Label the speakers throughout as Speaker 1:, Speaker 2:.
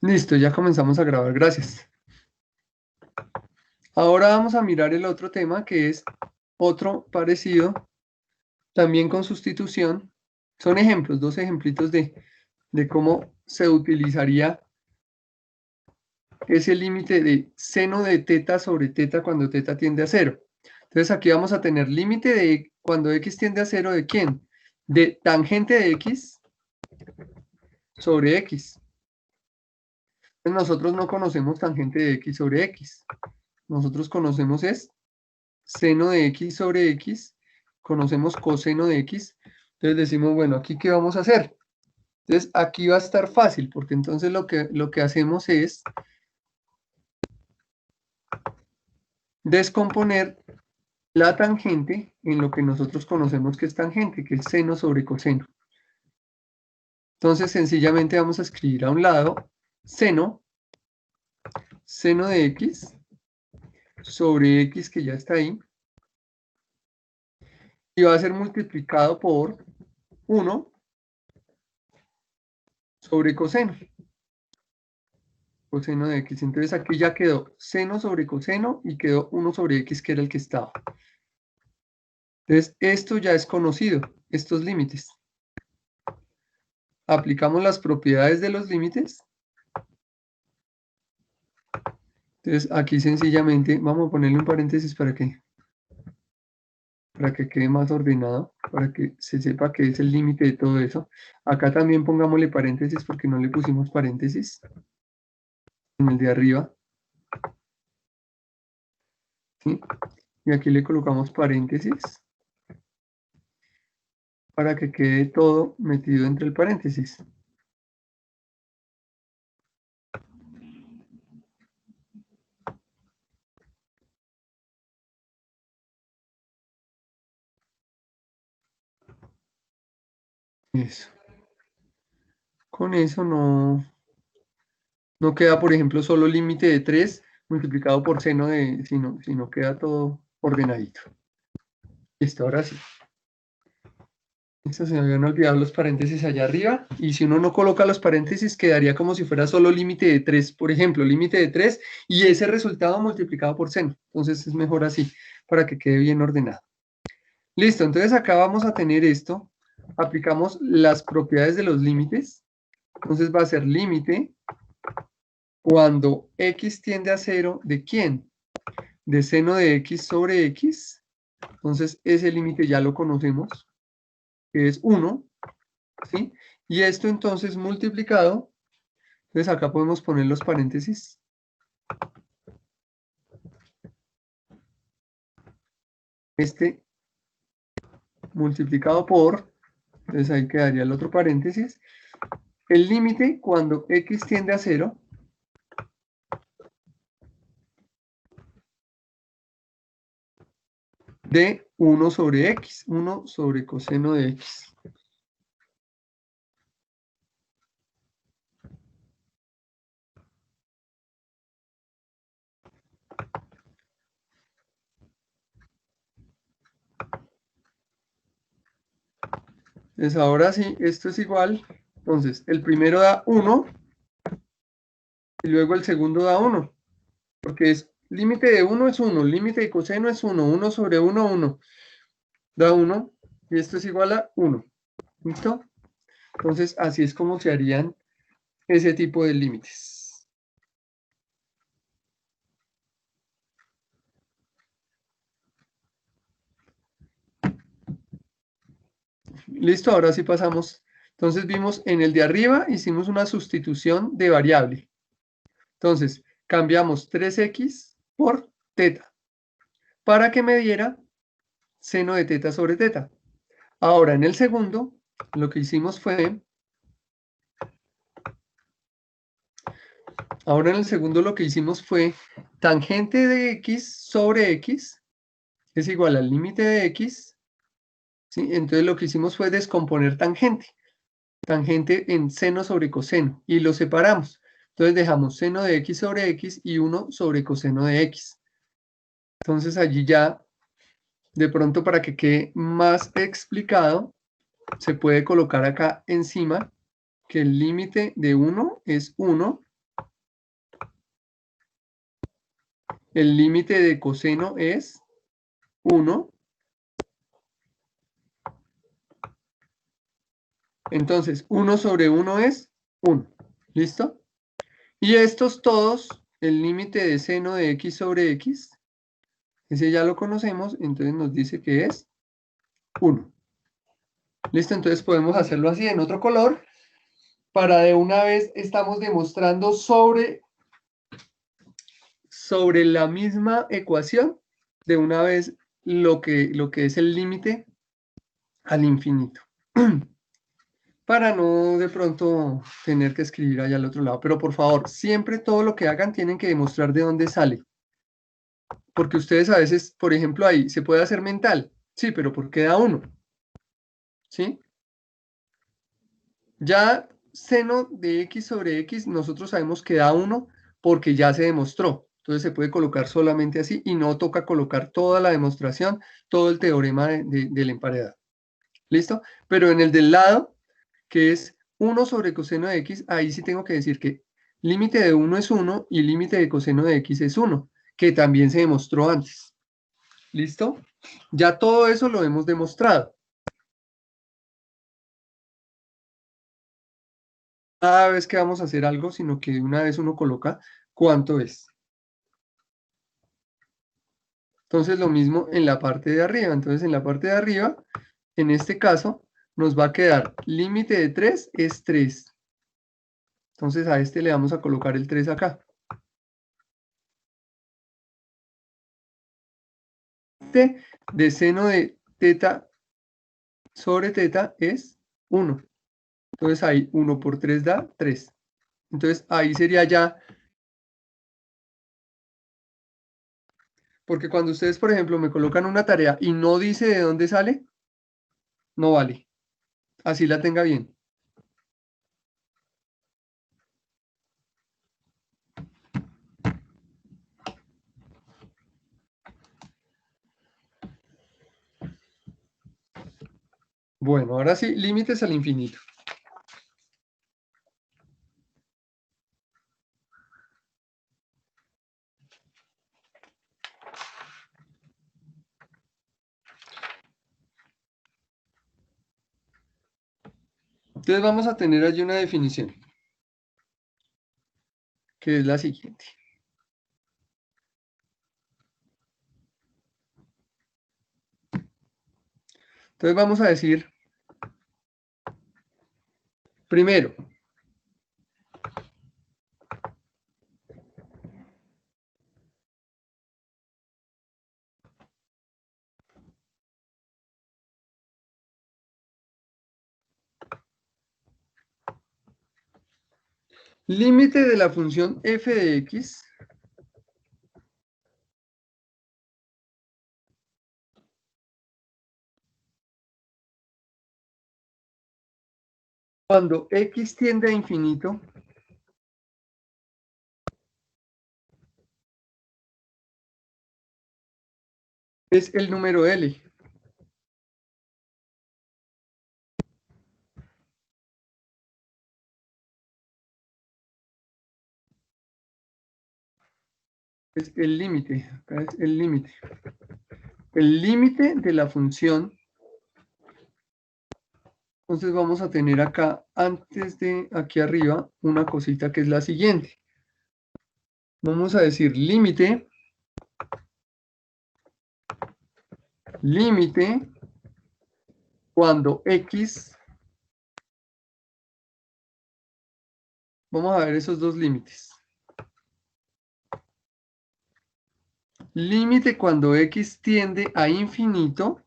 Speaker 1: Listo, ya comenzamos a grabar, gracias. Ahora vamos a mirar el otro tema que es otro parecido, también con sustitución. Son ejemplos, dos ejemplitos de cómo se utilizaría ese límite de seno de teta sobre teta cuando teta tiende a 0. Entonces aquí vamos a tener límite de cuando x tiende a 0, ¿de quién? De tangente de x sobre x. Entonces nosotros no conocemos tangente de x sobre x. Nosotros conocemos es seno de x sobre x, conocemos coseno de x. Entonces decimos, bueno, ¿aquí qué vamos a hacer? Entonces aquí va a estar fácil, porque entonces lo que hacemos es descomponer la tangente en lo que nosotros conocemos que es tangente, que es seno sobre coseno. Entonces sencillamente vamos a escribir a un lado seno de x sobre x, que ya está ahí, y va a ser multiplicado por 1 sobre coseno de x. Entonces aquí ya quedó seno sobre coseno y quedó 1 sobre x, que era el que estaba. Entonces esto ya es conocido, estos límites. Aplicamos las propiedades de los límites. Entonces aquí sencillamente vamos a ponerle un paréntesis para que quede más ordenado, para que se sepa que es el límite de todo eso. Acá también pongámosle paréntesis porque no le pusimos paréntesis en el de arriba. ¿Sí? Y aquí le colocamos paréntesis para que quede todo metido entre el paréntesis. Eso. Con eso no queda, por ejemplo, solo límite de 3 multiplicado por seno de, sino queda todo ordenadito. Listo, ahora sí. Esto se me habían olvidado los paréntesis allá arriba. Y si uno no coloca los paréntesis, quedaría como si fuera solo límite de 3. Por ejemplo, límite de 3 y ese resultado multiplicado por seno. Entonces es mejor así, para que quede bien ordenado. Listo, entonces acá vamos a tener esto. Aplicamos las propiedades de los límites. Entonces va a ser límite cuando x tiende a 0, ¿de quién? De seno de x sobre x. Entonces ese límite ya lo conocemos, que es 1, ¿sí? Y esto entonces multiplicado, entonces acá podemos poner los paréntesis. Este multiplicado por, entonces ahí quedaría el otro paréntesis. El límite cuando x tiende a 0 de 1 sobre x, 1 sobre coseno de x. Entonces ahora sí, esto es igual. Entonces el primero da 1 y luego el segundo da 1. Porque es límite de 1 es 1, límite de coseno es 1, 1 sobre 1, 1. Da 1 y esto es igual a 1. ¿Listo? Entonces así es como se harían ese tipo de límites. Listo, ahora sí pasamos. Entonces vimos en el de arriba, hicimos una sustitución de variable. Entonces cambiamos 3x por teta para que me diera seno de teta sobre teta. Ahora en el segundo, lo que hicimos fue, tangente de x sobre x es igual al límite de x, ¿sí? Entonces lo que hicimos fue descomponer tangente en seno sobre coseno, y lo separamos. Entonces dejamos seno de x sobre x y 1 sobre coseno de x. Entonces allí ya, de pronto para que quede más explicado, se puede colocar acá encima que el límite de 1 es 1 el límite de coseno es 1. Entonces, 1 sobre 1 es 1. ¿Listo? Y estos todos, el límite de seno de x sobre x, ese ya lo conocemos, entonces nos dice que es 1. ¿Listo? Entonces podemos hacerlo así en otro color, para de una vez estamos demostrando sobre la misma ecuación, de una vez lo que es el límite al infinito. Para no de pronto tener que escribir allá al otro lado. Pero por favor, siempre todo lo que hagan tienen que demostrar de dónde sale. Porque ustedes a veces, por ejemplo, ahí se puede hacer mental. Sí, pero ¿por qué da 1? ¿Sí? Ya seno de x sobre x, nosotros sabemos que da 1 porque ya se demostró. Entonces se puede colocar solamente así y no toca colocar toda la demostración, todo el teorema del emparedado. ¿Listo? Pero en el del lado, que es 1 sobre coseno de x, ahí sí tengo que decir que límite de 1 es 1 y límite de coseno de x es 1, que también se demostró antes. ¿Listo? Ya todo eso lo hemos demostrado. Cada vez que vamos a hacer algo, sino que de una vez uno coloca cuánto es. Entonces lo mismo en la parte de arriba. Entonces en la parte de arriba, en este caso, nos va a quedar límite de 3 es 3. Entonces a este le vamos a colocar el 3 acá. De seno de teta sobre teta es 1. Entonces ahí 1 por 3 da 3. Entonces ahí sería ya, porque cuando ustedes, por ejemplo, me colocan una tarea y no dice de dónde sale, no vale. Así la tenga bien. Bueno, ahora sí, límites al infinito. Entonces vamos a tener allí una definición, que es la siguiente. Entonces vamos a decir, primero, límite de la función f de x cuando x tiende a infinito es el número L. Es el límite, acá es el límite. El límite de la función. Entonces vamos a tener acá, antes de aquí arriba, una cosita que es la siguiente. Vamos a decir límite cuando x, vamos a ver esos dos límites. Límite cuando x tiende a infinito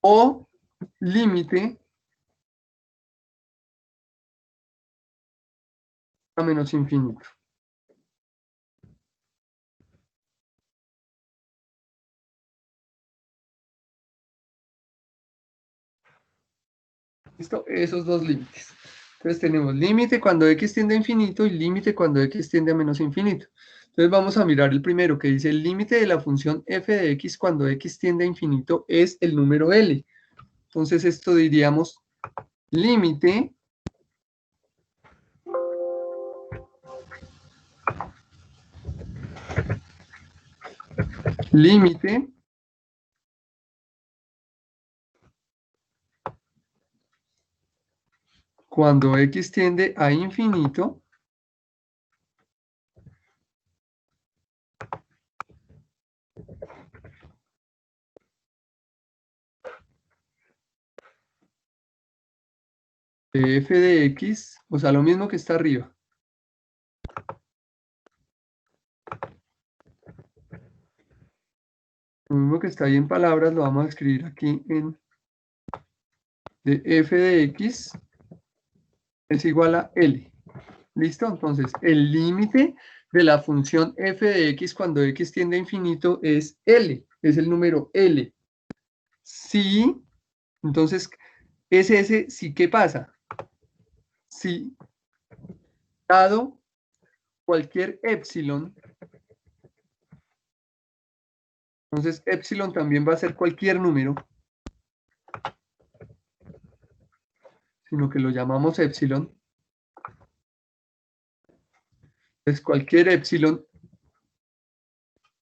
Speaker 1: o límite a menos infinito. ¿Listo? Esos dos límites. Entonces tenemos límite cuando x tiende a infinito y límite cuando x tiende a menos infinito. Entonces vamos a mirar el primero que dice el límite de la función f de x cuando x tiende a infinito es el número L. Entonces esto diríamos límite cuando x tiende a infinito de f de x, o sea, lo mismo que está arriba. Lo mismo que está ahí en palabras lo vamos a escribir aquí en de f de x es igual a L. ¿Listo? Entonces, el límite de la función f de x cuando x tiende a infinito es L, es el número L. Si, entonces, ese sí, ¿qué pasa? Si dado cualquier epsilon, entonces epsilon también va a ser cualquier número, sino que lo llamamos epsilon. Entonces, cualquier epsilon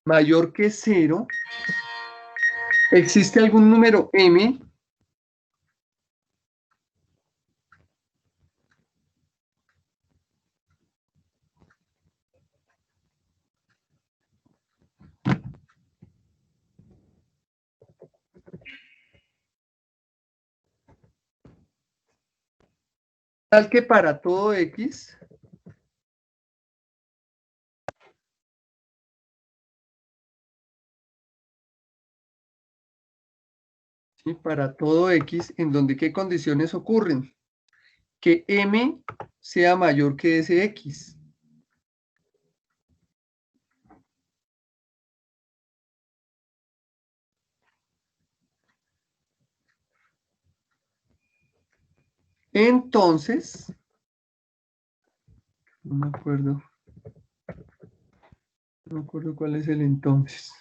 Speaker 1: mayor que 0, existe algún número m tal que para todo x ¿sí? Para todo x, en donde qué condiciones ocurren, que m sea mayor que ese x. Entonces, no me acuerdo cuál es el entonces.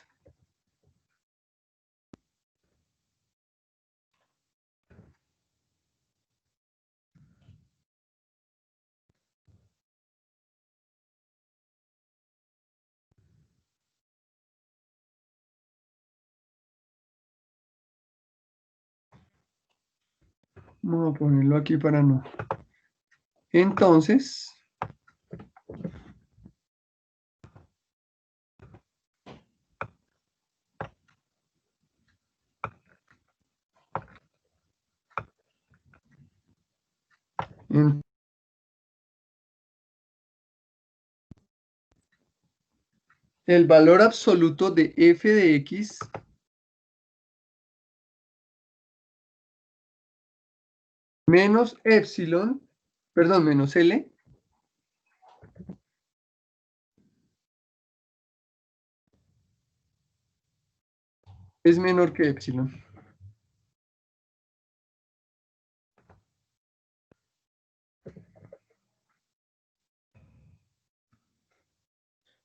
Speaker 1: Vamos a ponerlo aquí para no. Entonces, el valor absoluto de f de x menos epsilon, perdón, menos L, es menor que epsilon.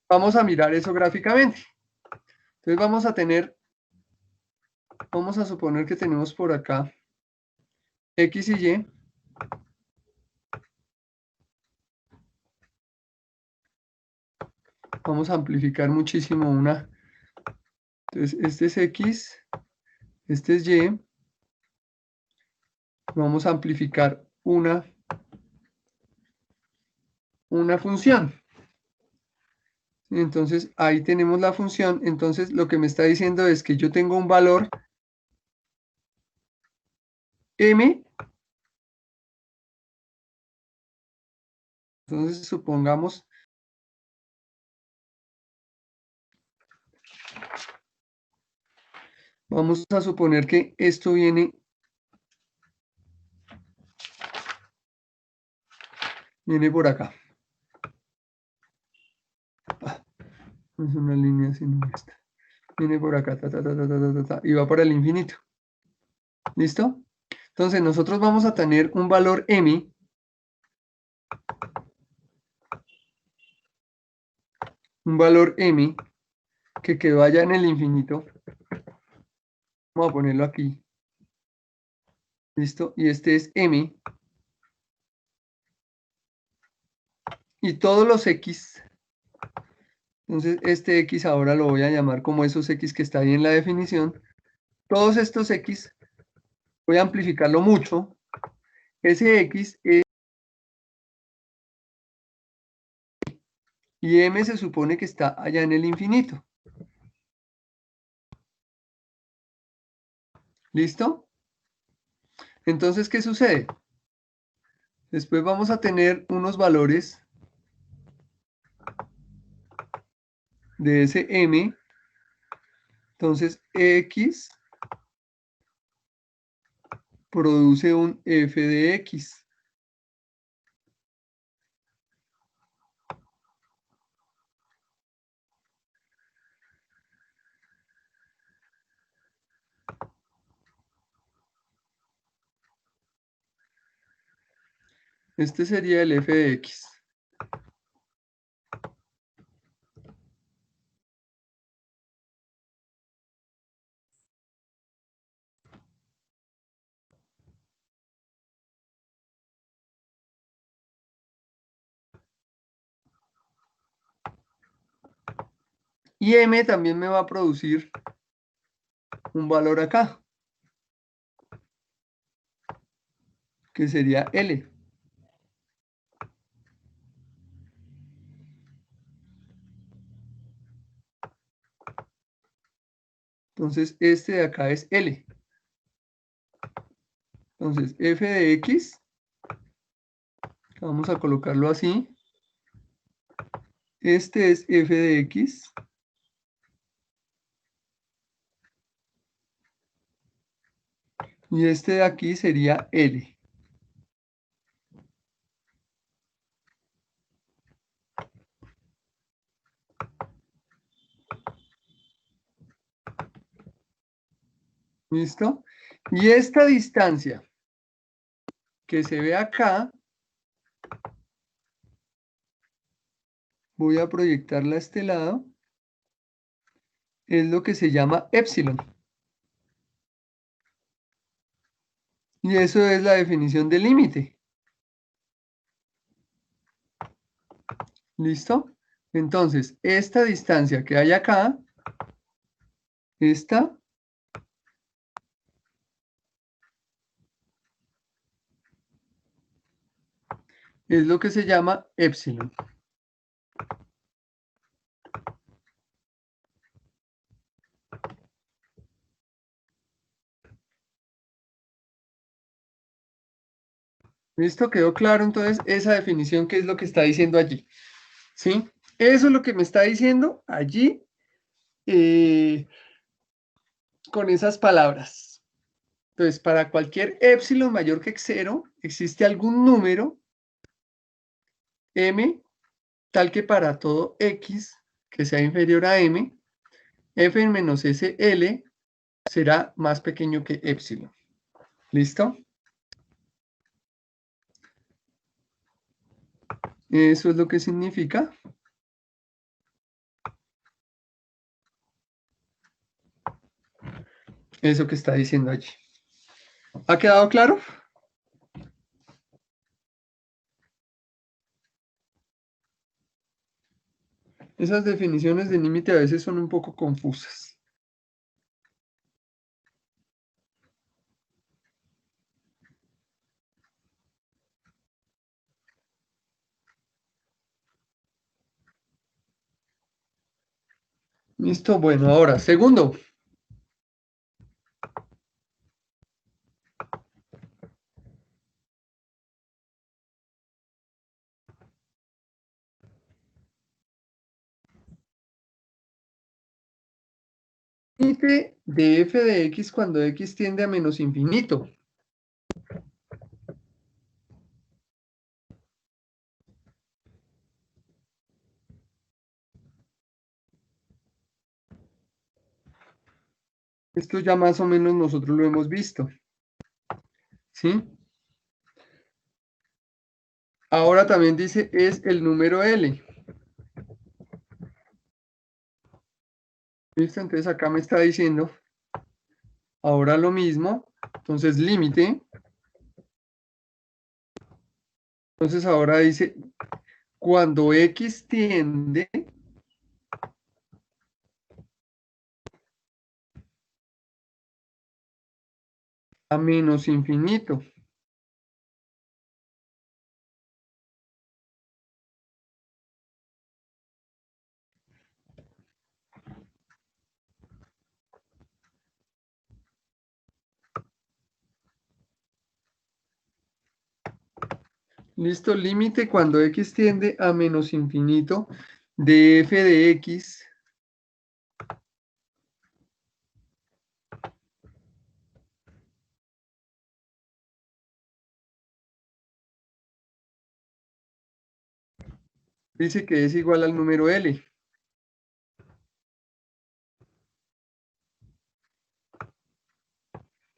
Speaker 1: Vamos a mirar eso gráficamente. Entonces vamos a suponer que tenemos por acá x y y. Vamos a amplificar muchísimo una. Entonces, este es x, este es y. Vamos a amplificar una función. Entonces, ahí tenemos la función. Entonces, lo que me está diciendo es que yo tengo un valor m. Entonces, supongamos vamos a suponer que esto viene por acá. No es una línea sino esta. Viene por acá, y va para el infinito. ¿Listo? Entonces nosotros vamos a tener un valor m un valor m que vaya en el infinito. Vamos a ponerlo aquí. ¿Listo? Y este es m. Y todos los x. Entonces, este x ahora lo voy a llamar como esos x que está ahí en la definición. Todos estos x, voy a amplificarlo mucho. Ese x es, y m se supone que está allá en el infinito. ¿Listo? Entonces, ¿qué sucede? Después vamos a tener unos valores de ese m. Entonces, x produce un f de x. Este sería el f de x. Y m también me va a producir un valor acá, que sería L. Entonces, este de acá es L. Entonces, f de x, vamos a colocarlo así. Este es f de x. Y este de aquí sería L. ¿Listo? Y esta distancia que se ve acá, voy a proyectarla a este lado, es lo que se llama épsilon. Y eso es la definición del límite. ¿Listo? Entonces, esta distancia que hay acá, esta, es lo que se llama épsilon. ¿Listo? ¿Quedó claro entonces esa definición que es lo que está diciendo allí? ¿Sí? Eso es lo que me está diciendo allí con esas palabras. Entonces, para cualquier épsilon mayor que 0, existe algún número m tal que para todo x que sea inferior a m, f en menos sl será más pequeño que épsilon. ¿Listo? Eso es lo que significa. Eso que está diciendo allí. ¿Ha quedado claro? Esas definiciones de límite a veces son un poco confusas. Listo, bueno, ahora, segundo. Límite de f de x cuando x tiende a menos infinito. Esto ya más o menos nosotros lo hemos visto. ¿Sí? Ahora también dice es el número L. ¿Listo? Entonces acá me está diciendo ahora lo mismo. Entonces límite. Entonces ahora dice, cuando x tiende a menos infinito. Listo, límite cuando x tiende a menos infinito de f de x dice que es igual al número L.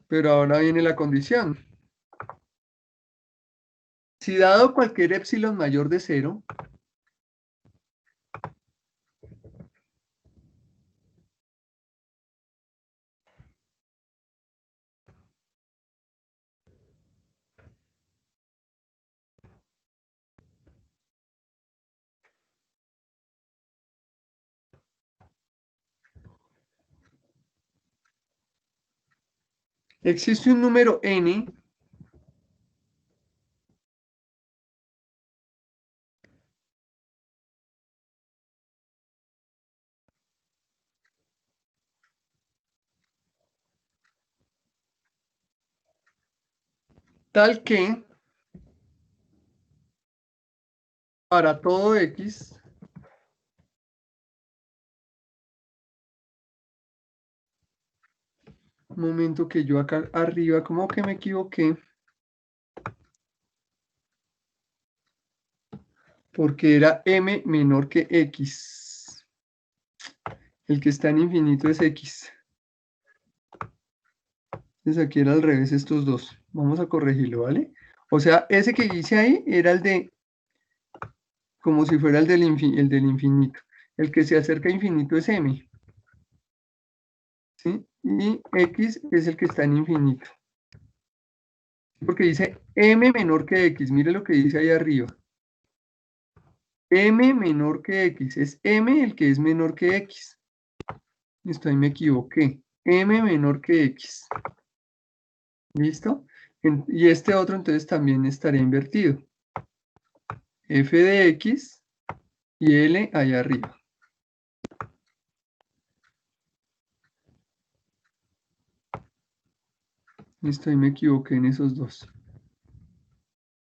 Speaker 1: Pero ahora viene la condición. Si dado cualquier epsilon mayor de 0, existe un número n tal que para todo x, un momento que yo acá arriba como que me equivoqué, porque era m menor que x. El que está en infinito es x. Entonces aquí era al revés estos dos. Vamos a corregirlo, ¿vale? O sea, ese que hice ahí era el de, como si fuera el del infinito. El que se acerca a infinito es m, ¿sí? Y x es el que está en infinito. Porque dice m menor que x. Mire lo que dice ahí arriba. M menor que x. Es m el que es menor que x. Listo, ahí me equivoqué. M menor que x. ¿Listo? Y este otro entonces también estaría invertido. F de x y L allá arriba. Listo, ahí me equivoqué en esos dos.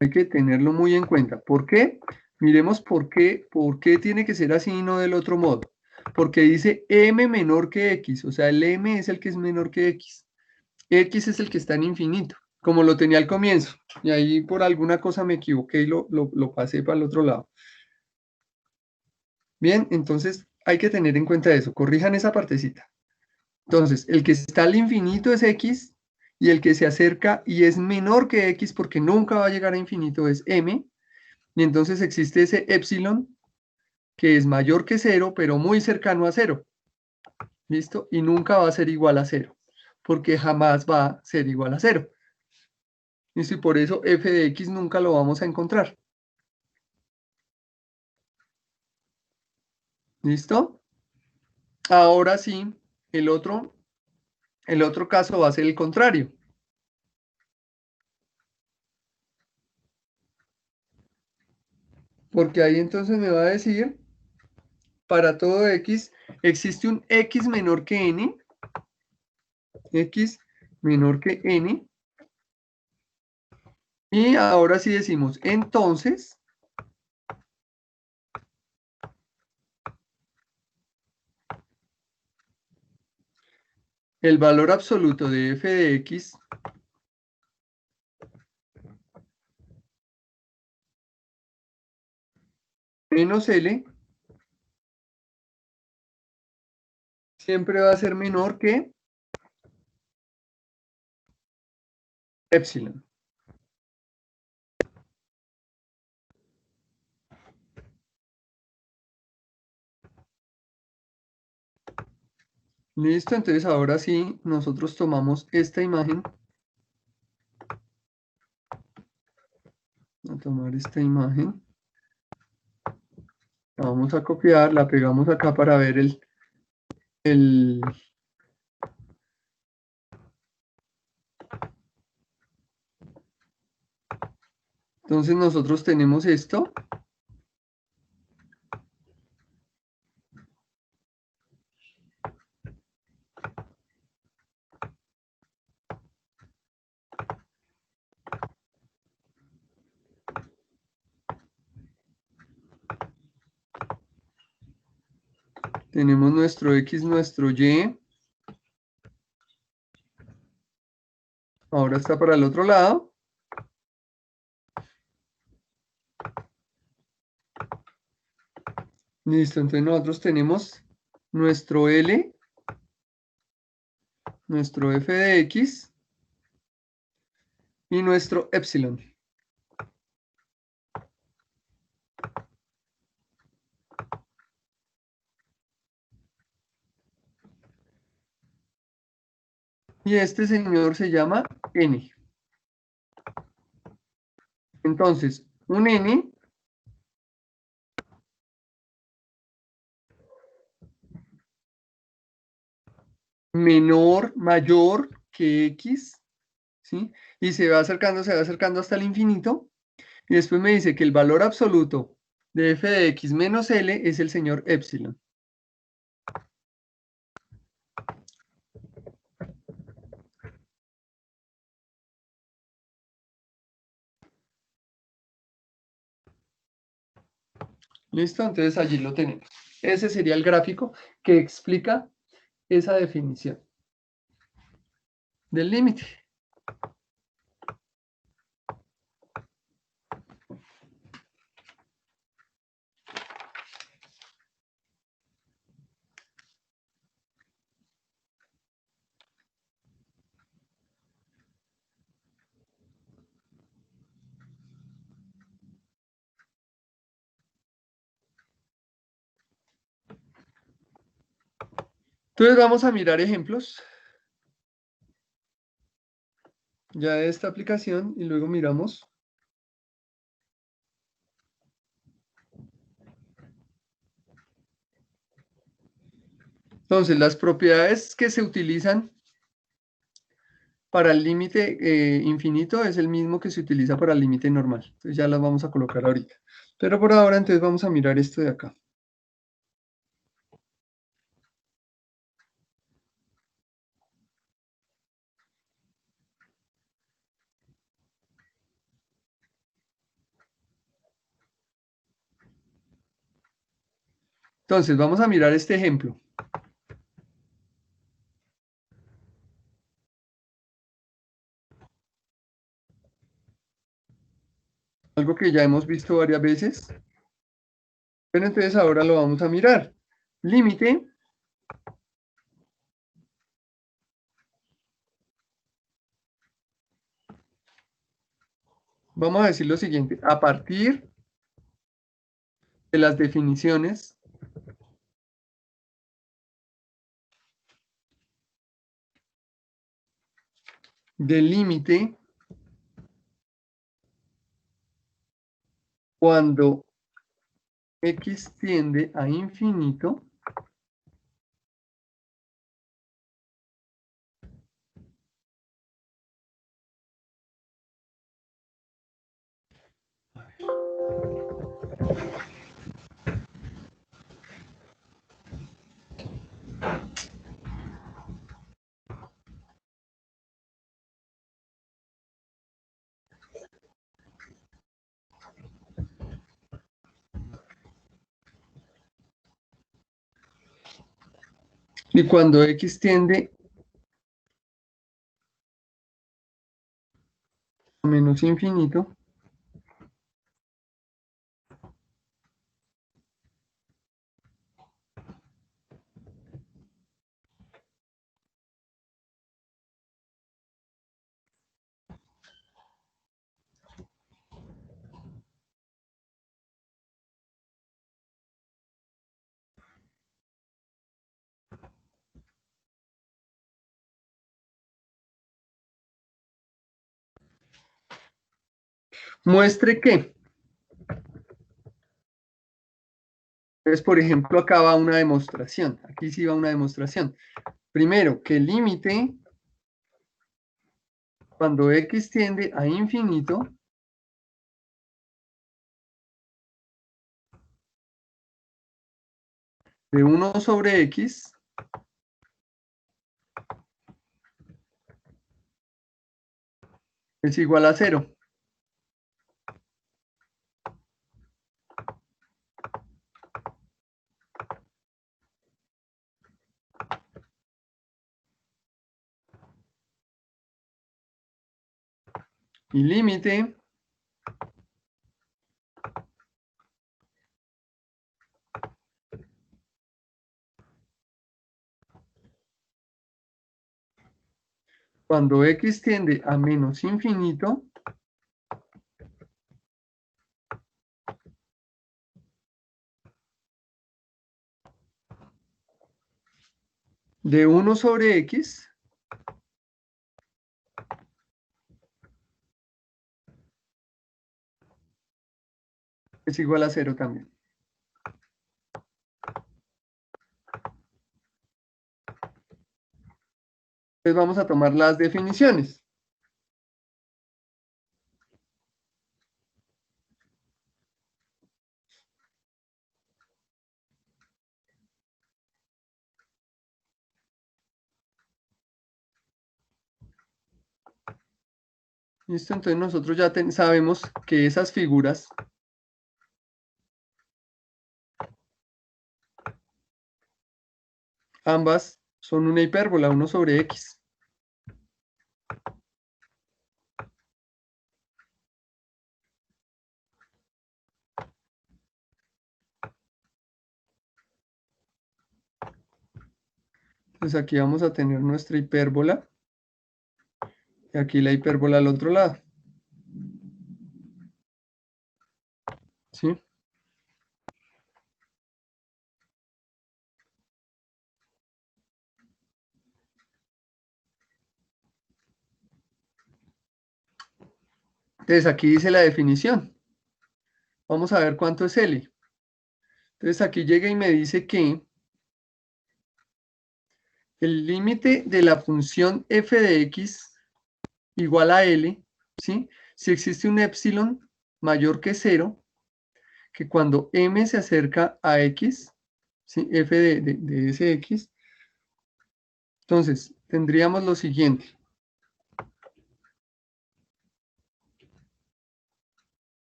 Speaker 1: Hay que tenerlo muy en cuenta. ¿Por qué? Miremos por qué tiene que ser así y no del otro modo. Porque dice m menor que x, o sea, el m es el que es menor que x. X es el que está en infinito, como lo tenía al comienzo. Y ahí por alguna cosa me equivoqué y lo pasé para el otro lado. Bien, entonces hay que tener en cuenta eso. Corrijan esa partecita. Entonces, el que está al infinito es x y el que se acerca y es menor que x porque nunca va a llegar a infinito es m. Y entonces existe ese epsilon que es mayor que 0, pero muy cercano a 0. ¿Listo? Y nunca va a ser igual a 0, porque jamás va a ser igual a 0. ¿Listo? Y por eso f de x nunca lo vamos a encontrar. ¿Listo? Ahora sí, el otro, el otro caso va a ser el contrario. Porque ahí entonces me va a decir, para todo x, existe un x menor que n, x menor que n, y ahora sí decimos, entonces, el valor absoluto de f de x menos L siempre va a ser menor que epsilon. Listo, entonces ahora sí, nosotros tomamos esta imagen. A tomar esta imagen. La vamos a copiar, la pegamos acá para ver el... Entonces nosotros tenemos esto. Tenemos nuestro X, nuestro Y. Ahora está para el otro lado. Listo, entonces nosotros tenemos nuestro L, nuestro f de x y nuestro epsilon. Y este señor se llama n. Entonces, un n mayor que x, ¿sí? Y se va acercando hasta el infinito. Y después me dice que el valor absoluto de f de x menos L es el señor epsilon. ¿Listo? Entonces allí lo tenemos. Ese sería el gráfico que explica esa definición del límite. Entonces vamos a mirar ejemplos ya de esta aplicación y luego miramos. Entonces, las propiedades que se utilizan para el límite infinito es el mismo que se utiliza para el límite normal. Entonces ya las vamos a colocar ahorita. Pero por ahora entonces vamos a mirar esto de acá. Entonces vamos a mirar este ejemplo. Algo que ya hemos visto varias veces. Pero entonces ahora lo vamos a mirar. Límite. Vamos a decir lo siguiente. A partir de las definiciones del límite cuando x tiende a infinito, y cuando x tiende a menos infinito, Muestre que. Entonces, por ejemplo, acá va una demostración. Aquí sí va una demostración. Primero, que el límite, cuando x tiende a infinito, de 1 sobre x es igual a 0. Y límite cuando x tiende a menos infinito, de 1 sobre x es igual a 0 también. Entonces vamos a tomar las definiciones. ¿Listo? Entonces nosotros ya sabemos que esas figuras ambas son una hipérbola, 1 sobre x. Entonces aquí vamos a tener nuestra hipérbola y aquí la hipérbola al otro lado. ¿Sí? Entonces aquí dice la definición. Vamos a ver cuánto es L. Entonces aquí llega y me dice que el límite de la función f de x igual a L, ¿sí? Si existe un epsilon mayor que 0, que cuando m se acerca a x, ¿sí? F de ese x, entonces tendríamos lo siguiente.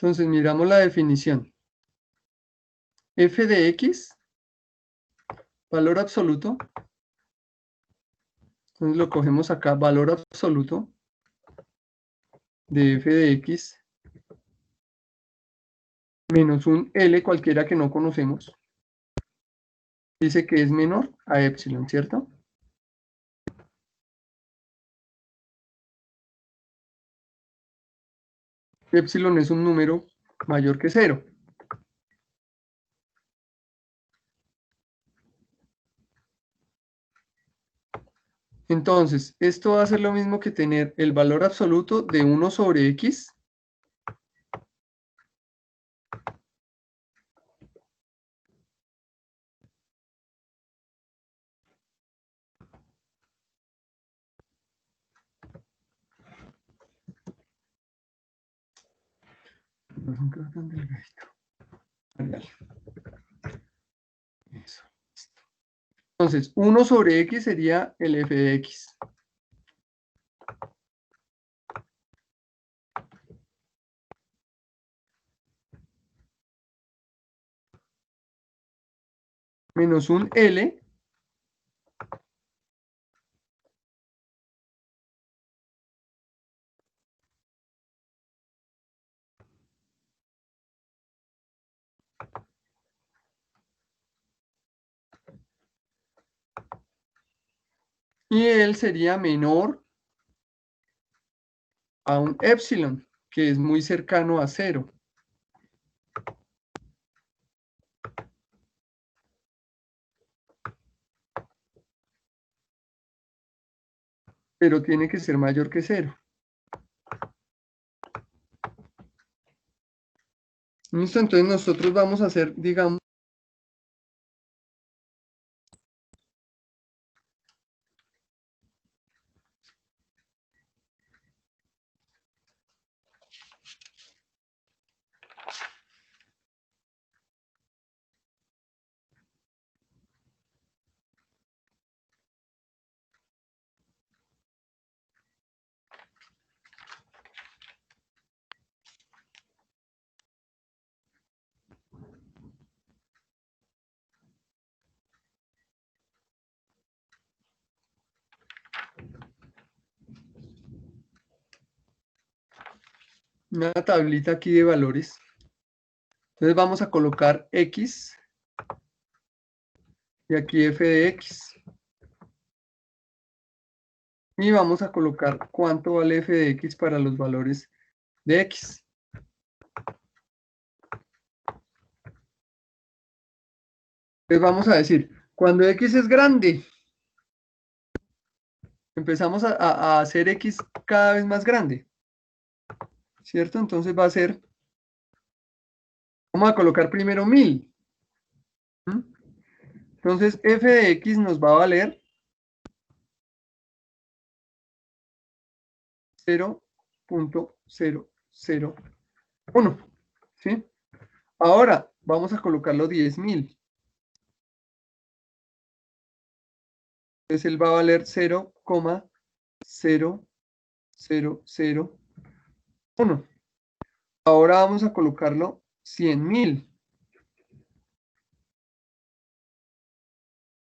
Speaker 1: Entonces miramos la definición. F de x, valor absoluto. Entonces lo cogemos acá, valor absoluto de f de x menos un L cualquiera que no conocemos. Dice que es menor a epsilon, ¿cierto? Epsilon es un número mayor que 0. Entonces, esto va a ser lo mismo que tener el valor absoluto de 1 sobre x Eso. Entonces, 1 sobre x sería el f de x. Menos un L Y él sería menor a un epsilon, que es muy cercano a 0. Pero tiene que ser mayor que 0. ¿Listo? Entonces nosotros vamos a hacer, digamos, una tablita aquí de valores. Entonces vamos a colocar X y aquí f de X. Y vamos a colocar cuánto vale f de X para los valores de X. Entonces vamos a decir, cuando X es grande, empezamos a hacer X cada vez más grande. ¿Cierto? Entonces va a ser, vamos a colocar primero 1000. ¿Mm? Entonces f de X nos va a valer 0.001. ¿Sí? Ahora vamos a colocarlo 10.000. Entonces él va a valer 0,0001. Ahora vamos a colocarlo 100.000.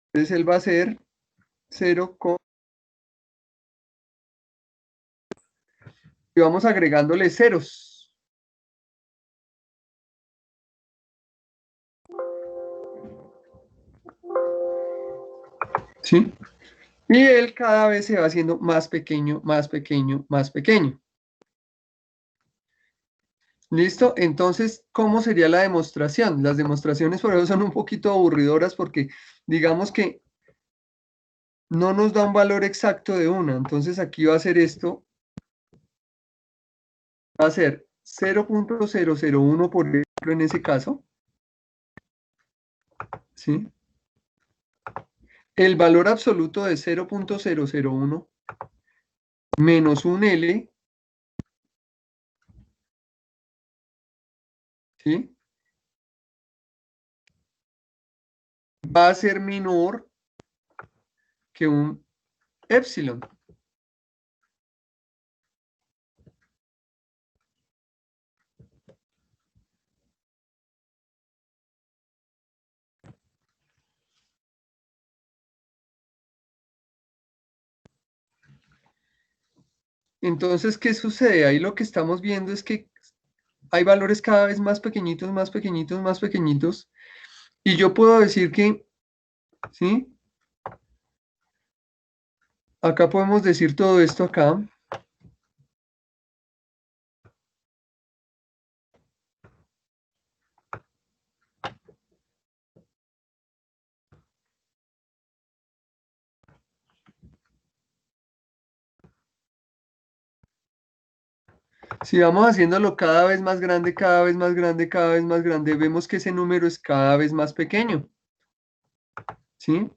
Speaker 1: Entonces él va a ser 0, y vamos agregándole ceros. ¿Sí? Y él cada vez se va haciendo más pequeño, más pequeño, más pequeño. ¿Listo? Entonces, ¿cómo sería la demostración? Las demostraciones por eso son un poquito aburridoras porque digamos que no nos da un valor exacto de una. Entonces aquí va a ser esto, va a ser 0.001 por ejemplo en ese caso. ¿Sí? El valor absoluto de 0.001 menos un L, ¿sí? Va a ser menor que un epsilon. Entonces, ¿qué sucede? Ahí lo que estamos viendo es que hay valores cada vez más pequeñitos, más pequeñitos, más pequeñitos. Y yo puedo decir que, ¿sí? Acá podemos decir todo esto acá. Si vamos haciéndolo cada vez más grande, cada vez más grande, cada vez más grande, vemos que ese número es cada vez más pequeño. ¿Sí?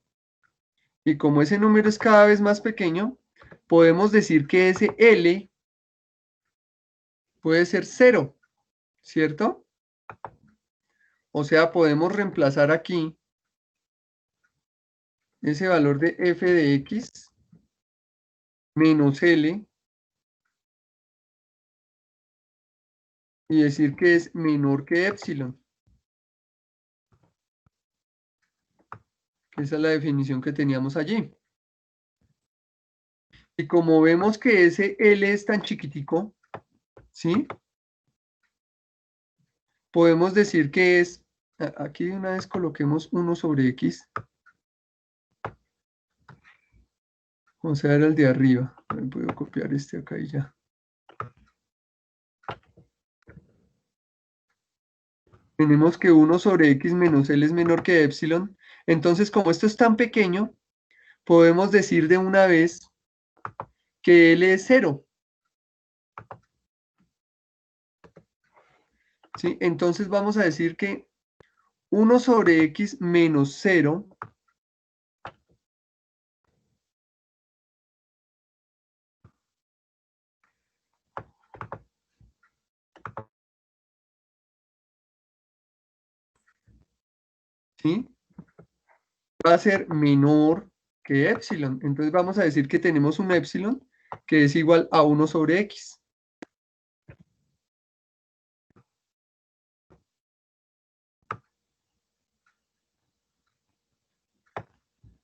Speaker 1: Y como ese número es cada vez más pequeño, podemos decir que ese L puede ser 0, ¿cierto? O sea, podemos reemplazar aquí ese valor de f de x menos L y decir que es menor que epsilon. Esa es la definición que teníamos allí. Y como vemos que ese L es tan chiquitico, ¿sí? Podemos decir que es, aquí de una vez coloquemos 1 sobre x. O sea, era el de arriba. Puedo copiar este acá y ya. Tenemos que 1 sobre x menos L es menor que epsilon. Entonces, como esto es tan pequeño, podemos decir de una vez que L es 0. ¿Sí? Entonces vamos a decir que 1 sobre x menos 0 ¿sí? Va a ser menor que epsilon. Entonces vamos a decir que tenemos un epsilon que es igual a 1 sobre x.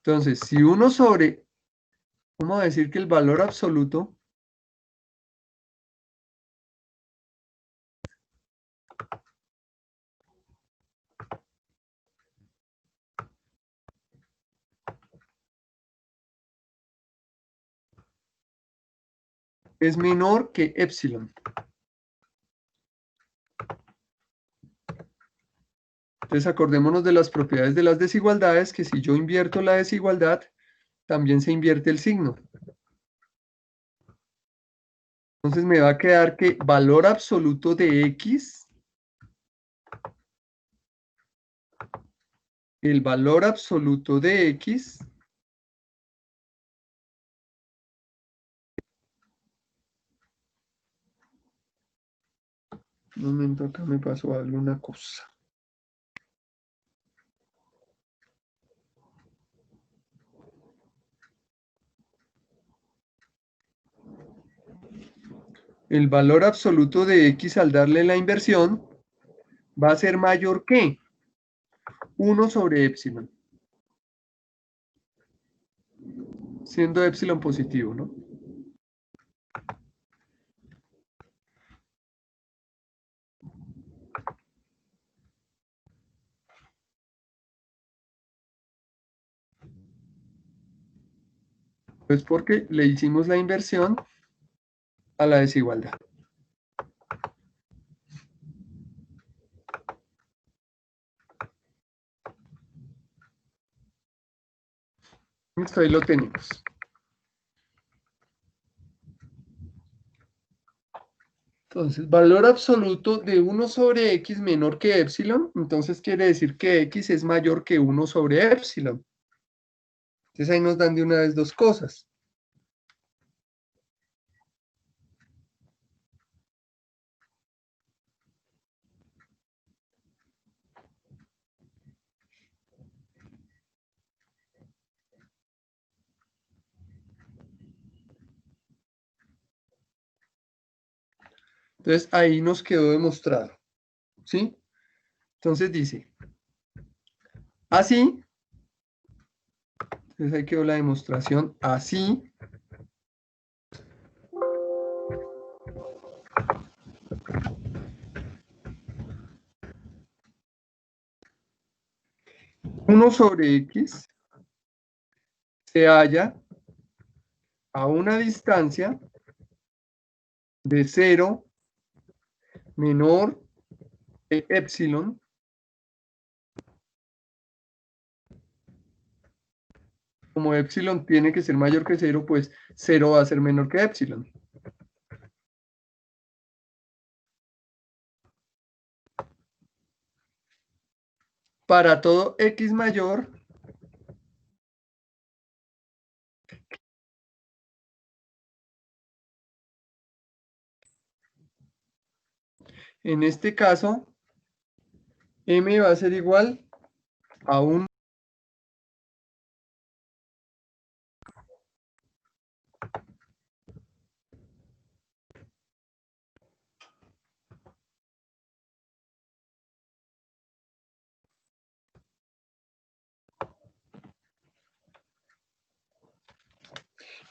Speaker 1: Entonces, si 1 sobre, vamos a decir que el valor absoluto es menor que epsilon. Entonces acordémonos de las propiedades de las desigualdades, que si yo invierto la desigualdad, también se invierte el signo. Entonces me va a quedar que valor absoluto de x, el valor absoluto de x, un momento, acá me pasó alguna cosa. El valor absoluto de x al darle la inversión va a ser mayor que 1 sobre epsilon, siendo epsilon positivo, ¿no? Pues porque le hicimos la inversión a la desigualdad. Listo, ahí lo tenemos. Entonces, valor absoluto de 1 sobre x menor que epsilon, entonces quiere decir que x es mayor que 1 sobre epsilon. Entonces ahí nos dan de una vez dos cosas. Entonces ahí nos quedó demostrado, ¿sí? Entonces dice, así, entonces ahí quedó la demostración, así, uno sobre x se halla a una distancia de 0 menor que epsilon. Como epsilon tiene que ser mayor que 0, pues 0 va a ser menor que epsilon. Para todo x mayor, en este caso, m va a ser igual a un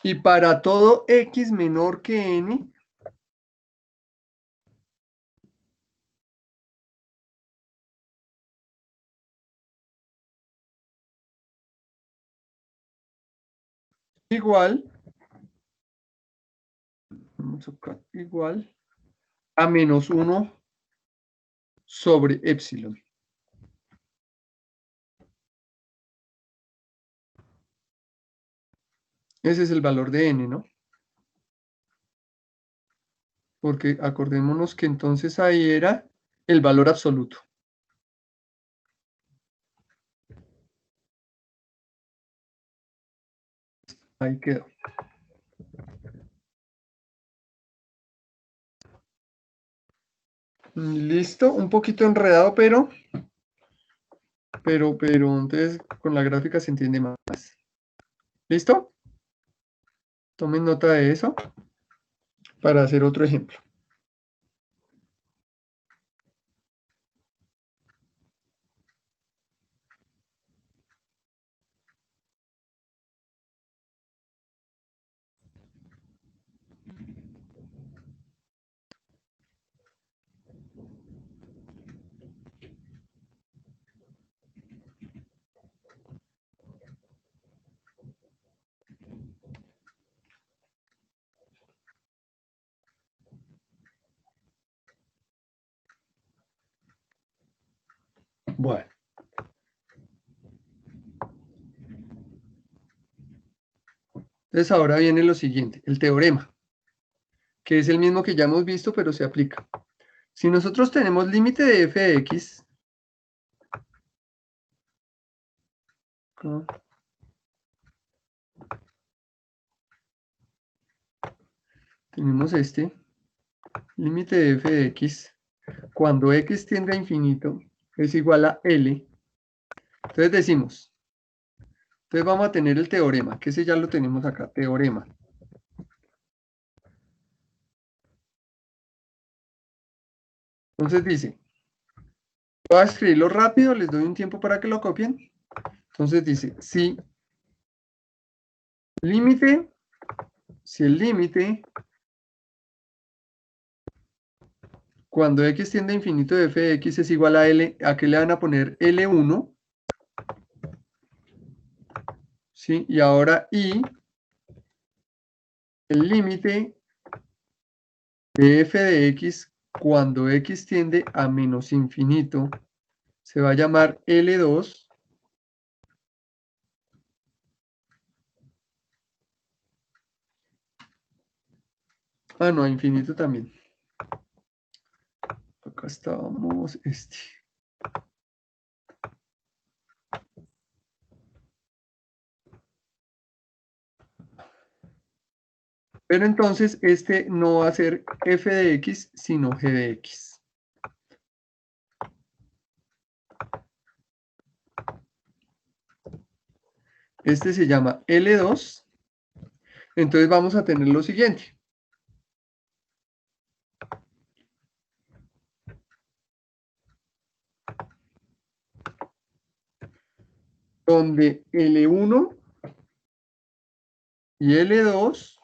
Speaker 1: y para todo x menor que n, igual cat igual a menos 1 sobre epsilon. Ese es el valor de n, ¿no? Porque acordémonos que entonces ahí era el valor absoluto. Ahí quedó. Listo, un poquito enredado, pero entonces con la gráfica se entiende más. ¿Listo? Tomen nota de eso para hacer otro ejemplo. Bueno. Entonces ahora viene lo siguiente, el teorema, que es el mismo que ya hemos visto, pero se aplica. Si nosotros tenemos límite de f de x, tenemos este, límite de f de x, cuando x tiende a infinito, es igual a L. Entonces decimos, entonces vamos a tener el teorema, que ese ya lo tenemos acá, teorema. Entonces dice, voy a escribirlo rápido, les doy un tiempo para que lo copien. Entonces dice, si el límite, cuando x tiende a infinito de f de x es igual a L, ¿a qué le van a poner L1? ¿Sí? Y ahora y el límite de f de x cuando x tiende a menos infinito se va a llamar L2. Ah, no, a infinito también. Acá estábamos este. Pero entonces este no va a ser f de x, sino g de x. Este se llama L2. Entonces vamos a tener lo siguiente. Donde L1 y L2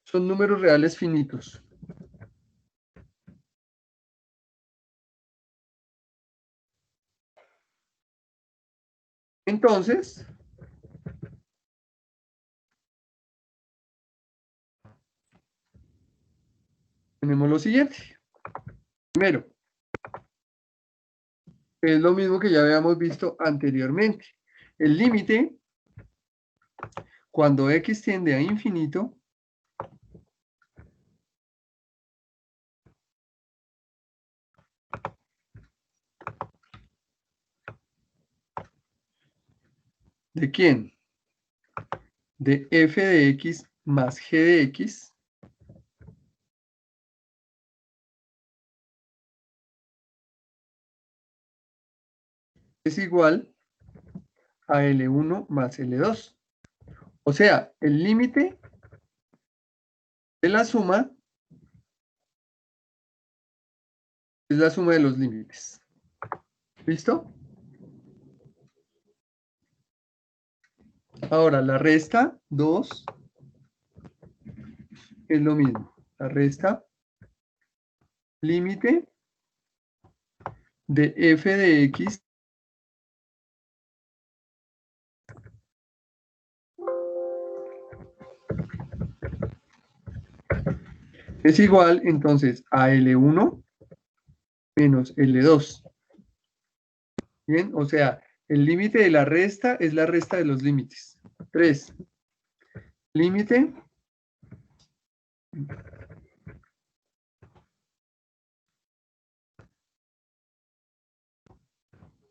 Speaker 1: son números reales finitos. Entonces, tenemos lo siguiente. Primero, es lo mismo que ya habíamos visto anteriormente. El límite, cuando x tiende a infinito, ¿de quién? De f de x más g de x es igual a L1 más L2. O sea, el límite de la suma es la suma de los límites. ¿Listo? Ahora, la resta 2 es lo mismo. La resta límite de f de x es igual entonces a L1 menos L2. Bien, o sea, el límite de la resta es la resta de los límites. 3. Límite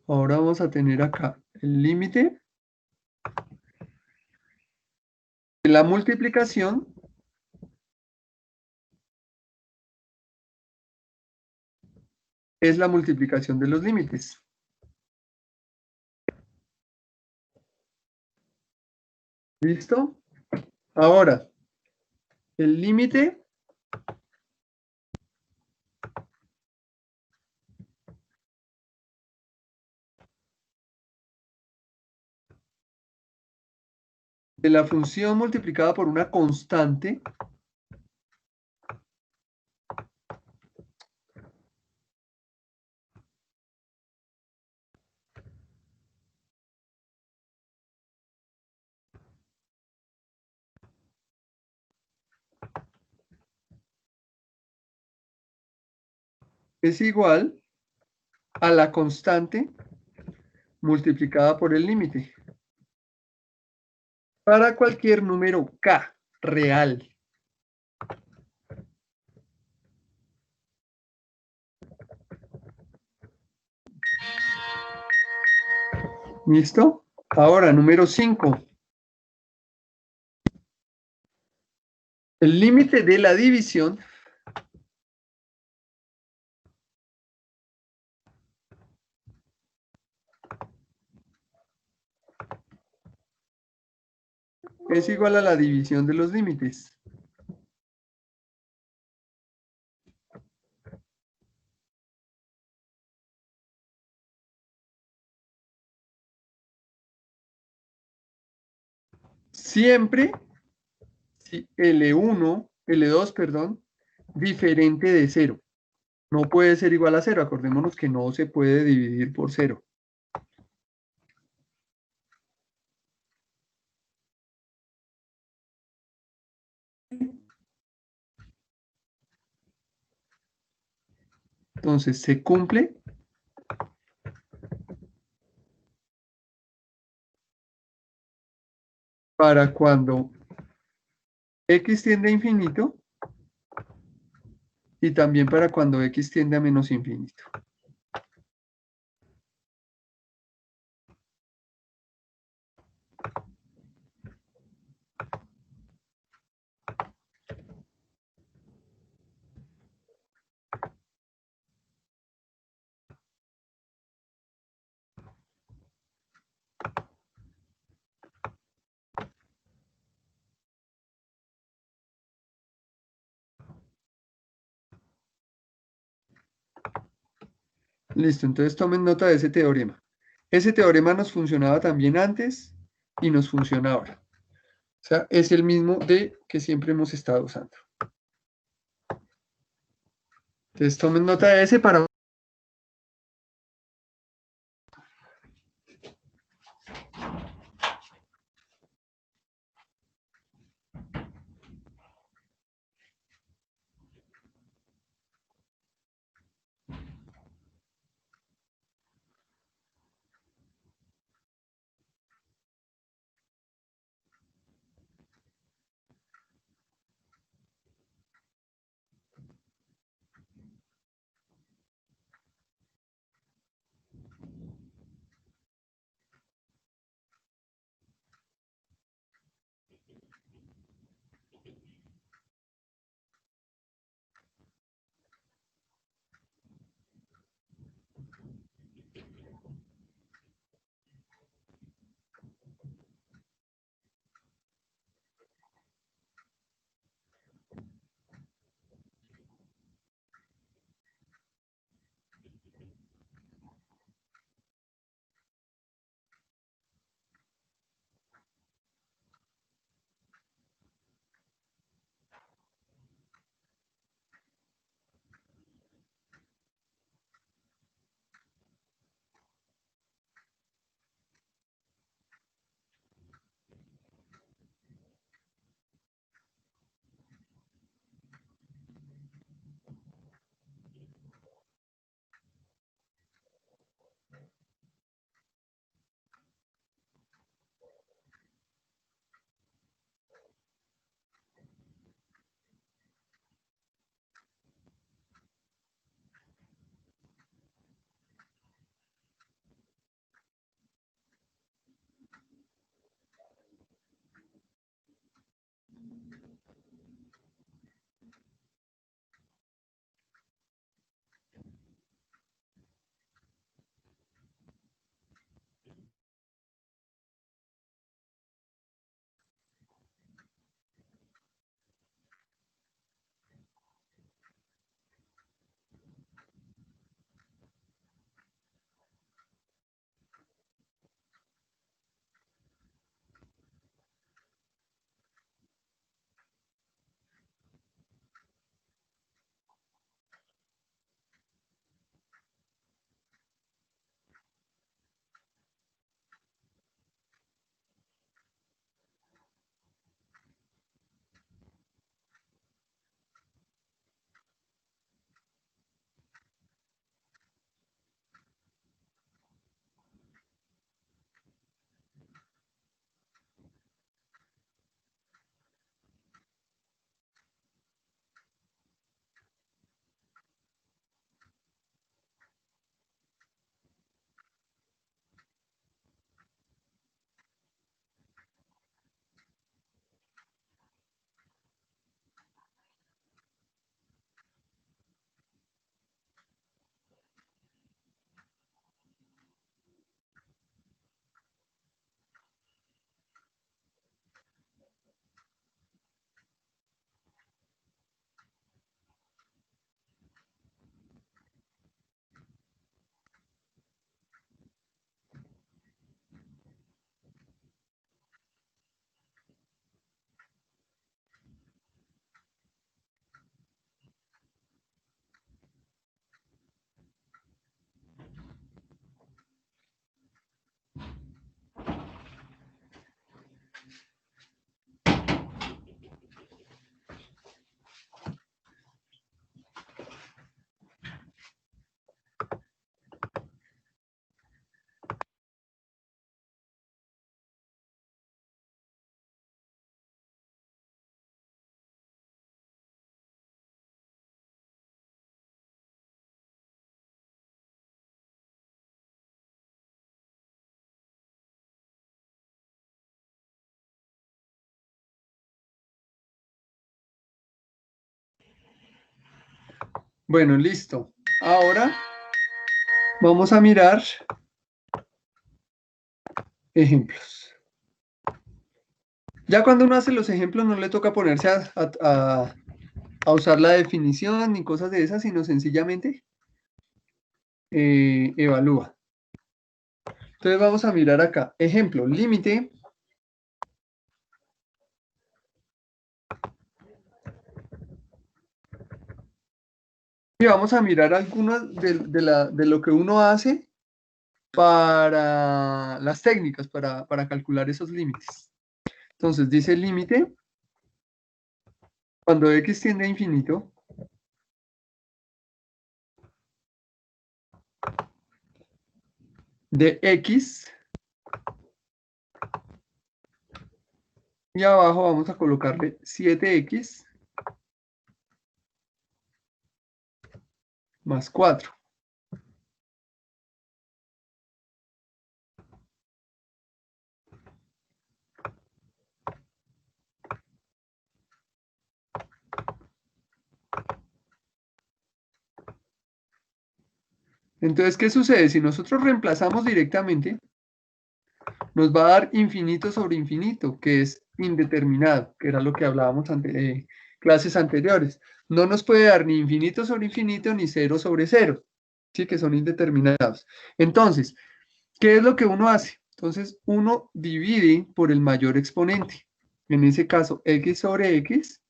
Speaker 1: ahora vamos a tener acá el límite de la multiplicación es la multiplicación de los límites. ¿Listo? Ahora, el límite de la función multiplicada por una constante es igual a la constante multiplicada por el límite. Para cualquier número k real. ¿Listo? Ahora, número 5. El límite de la división es igual a la división de los límites. Siempre si L1, L2, perdón, diferente de 0. No puede ser igual a 0. Acordémonos que no se puede dividir por 0. Entonces se cumple para cuando x tiende a infinito y también para cuando x tiende a menos infinito. Listo, entonces tomen nota de ese teorema. Ese teorema nos funcionaba también antes y nos funciona ahora. O sea, es el mismo de que siempre hemos estado usando. Entonces tomen nota de ese para Bueno, listo. Ahora vamos a mirar ejemplos. Ya cuando uno hace los ejemplos no le toca ponerse a usar la definición ni cosas de esas, sino sencillamente evalúa. Entonces vamos a mirar acá. Ejemplo, límite. Y vamos a mirar algunas de lo que uno hace para las técnicas, para calcular esos límites. Entonces dice límite cuando x tiende a infinito de x y abajo vamos a colocarle 7x más 4. Entonces, ¿qué sucede? Si nosotros reemplazamos directamente, nos va a dar infinito sobre infinito, que es indeterminado, que era lo que hablábamos ante clases anteriores. No nos puede dar ni infinito sobre infinito ni cero sobre cero, ¿sí? Que son indeterminados. Entonces, ¿qué es lo que uno hace? Entonces, uno divide por el mayor exponente. En ese caso, x sobre x.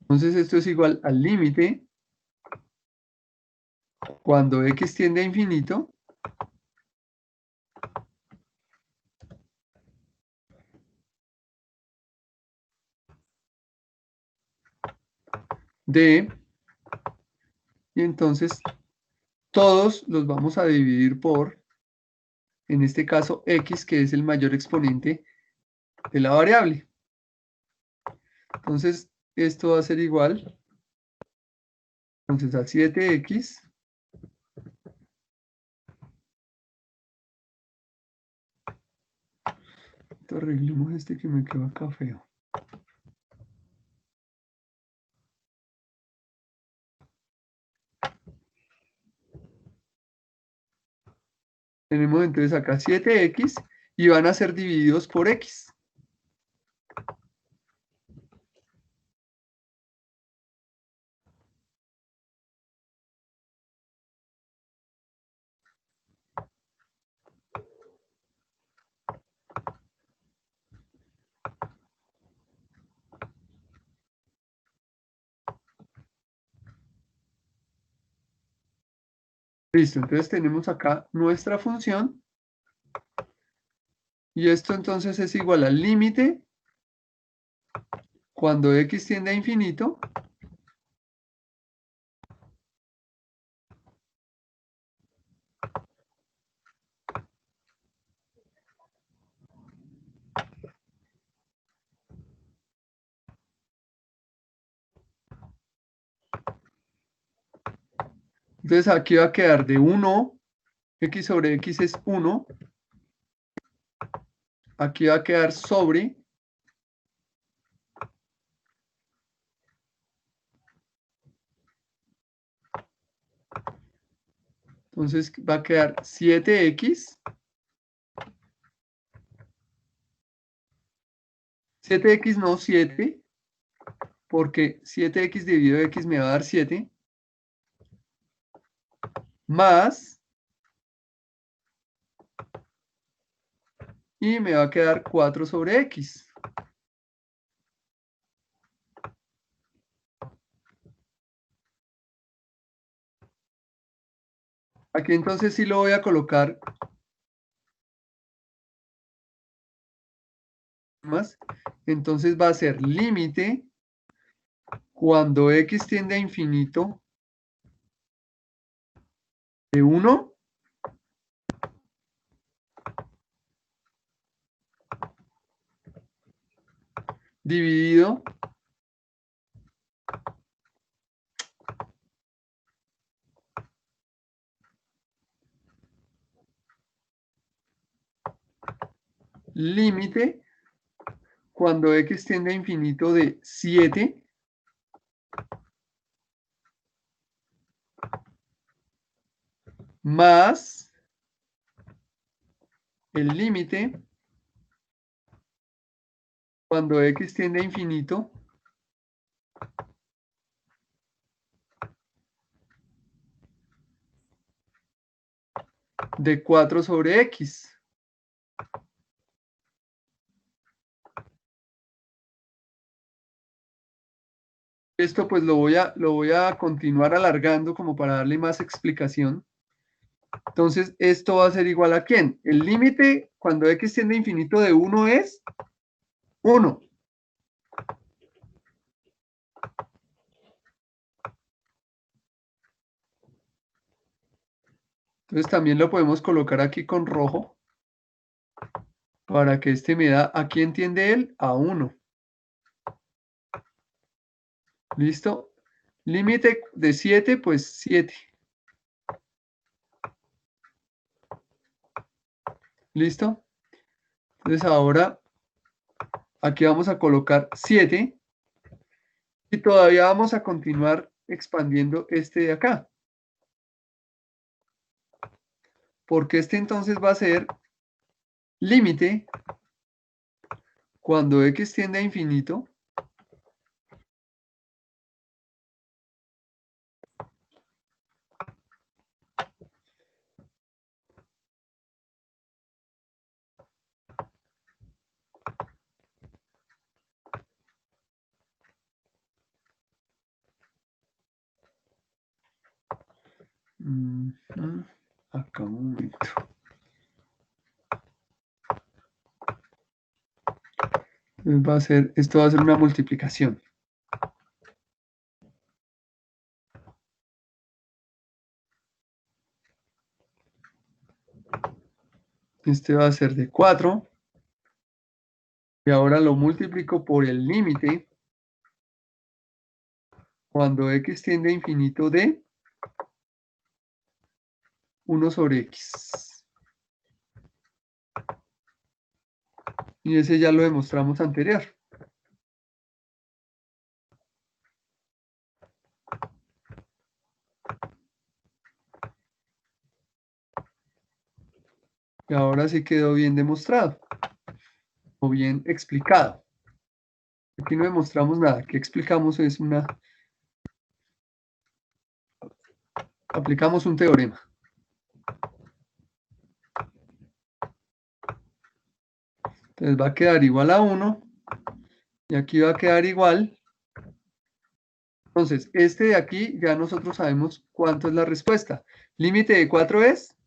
Speaker 1: Entonces, esto es igual al límite cuando x tiende a infinito de, y entonces todos los vamos a dividir por, en este caso, x, que es el mayor exponente de la variable. Entonces, esto va a ser igual, entonces, a 7x. Entonces, arreglemos este que me quedó acá feo. Tenemos entonces acá 7x y van a ser divididos por x. Listo, entonces tenemos acá nuestra función y esto entonces es igual al límite cuando x tiende a infinito entonces aquí va a quedar de 1, x sobre x es 1, aquí va a quedar sobre, entonces va a quedar 7x, 7x no 7, porque 7x dividido de x me va a dar 7, más, y me va a quedar 4 sobre x. Aquí entonces sí lo voy a colocar más, entonces va a ser límite cuando x tiende a infinito de 1 dividido límite cuando x tiende a infinito de 7 más el límite cuando x tiende a infinito de 4 sobre x. Esto pues lo voy a continuar alargando como para darle más explicación. Entonces, esto va a ser igual a ¿quién? El límite cuando x tiende a infinito de 1 es 1. Entonces también lo podemos colocar aquí con rojo para que este me da, ¿a quién tiende él? A 1. ¿Listo? Límite de 7, pues 7. ¿Listo? Entonces ahora aquí vamos a colocar 7 y todavía vamos a continuar expandiendo este de acá. Porque este entonces va a ser límite cuando x tiende a infinito acá un momento. Esto va a ser una multiplicación. Este va a ser de 4. Y ahora lo multiplico por el límite cuando x tiende a infinito de 1 sobre x. Y ese ya lo demostramos anterior. Y ahora sí quedó bien demostrado o bien explicado. Aquí no demostramos nada. Aquí explicamos aplicamos un teorema. Entonces va a quedar igual a 1 y aquí va a quedar igual. Entonces, este de aquí ya nosotros sabemos cuánto es la respuesta. Límite de 4 es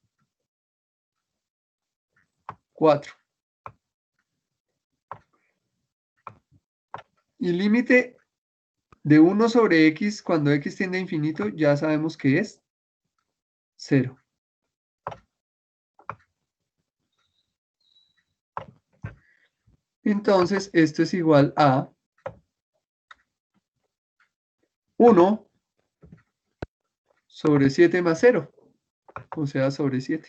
Speaker 1: 4. Y límite de 1 sobre x cuando x tiende a infinito ya sabemos que es 0. Entonces, esto es igual a 1 sobre 7 más 0, o sea, sobre 7.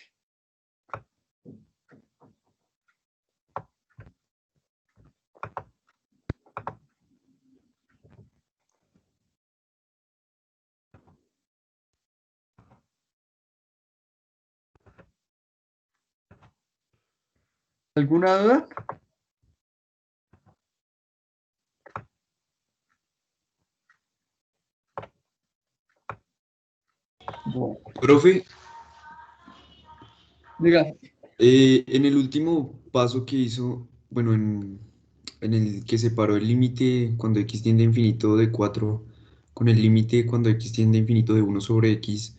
Speaker 1: ¿Alguna duda? Bueno,
Speaker 2: Profe,
Speaker 1: diga.
Speaker 2: en el último paso que hizo, bueno, en el que separó el límite cuando x tiende a infinito de 4 con el límite cuando x tiende a infinito de 1 sobre x,